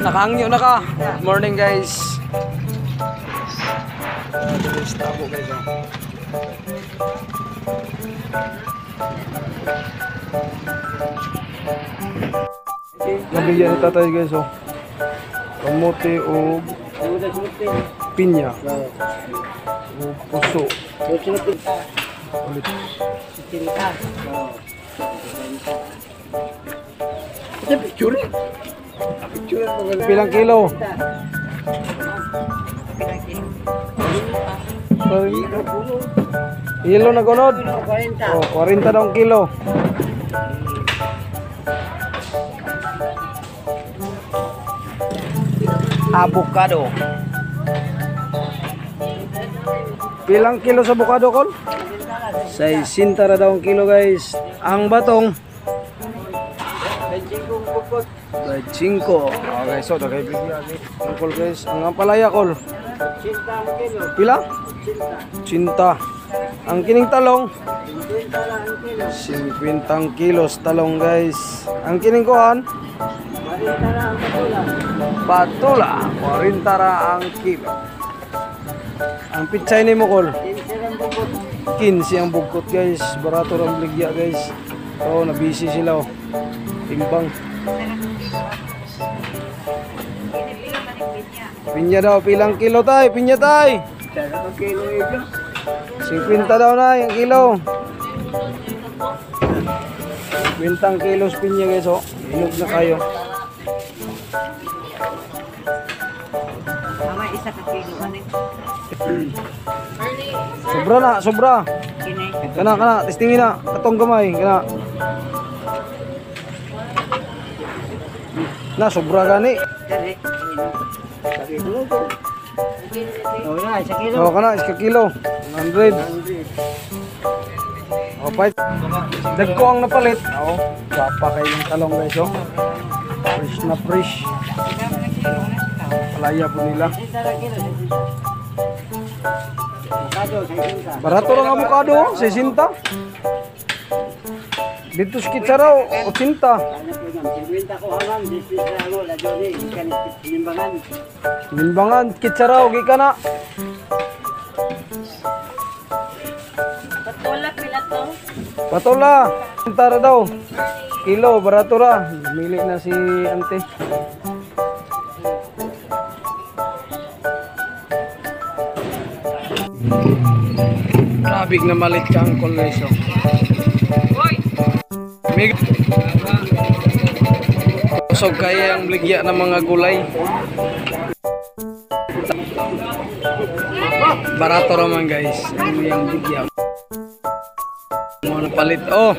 Nakahangyo na ka. Good morning guys. Tabo guys. Nabigyan ni tatay guys oh. Kamote o pinya. O puso. Ulit. Ito picture. Pilang kilo? Kilo na gunod? 40. Oh, 40 daw ang kilo. Avocado. Pilang kilo sa avocado kon? 60 ra daw ang kilo guys. Ang batong 25. Okay, so dagay bigyan ni kol guys. Ang palaya kol 80 kilo. Pila? 80. Ang kining talong 50 kilos talong guys. Ang kining kuan patula 40 ra ang kilo. Ang pitsay ni mo kol 15 ang bugkot guys. Barato ra bligya guys. So na-busy sila oh. Timbang pinya daw, pilang kilo tay? Pinya tay? 50 daw na yung kilo. 50 kilos pinya guys oh. Inog na kayo. Mama, isa ka kilo ano? Sobra na, sobra. Kana, testingin na. Katong gamay, kana. Na, sobra gani. Oh, kana, iska kilo. 100. Oh, pait. Dagko ang napalit. Oh, wapa kayo ng talong guys oh. Fresh na fresh. Palaya po nila. Barato lang avocado, 60. Dito sa Kitsaraw, 80. Limbangan, Kitsaraw, gika na. Patola, pila to? Patola, 80 daw. Kilo, barato ra. Mili na si ante. Traffic na malit ka ang kolesyo. Kusog kaya ang bligya ng mga gulay. Barato raman guys. Ano yung bligya? Mga napalit. Oh,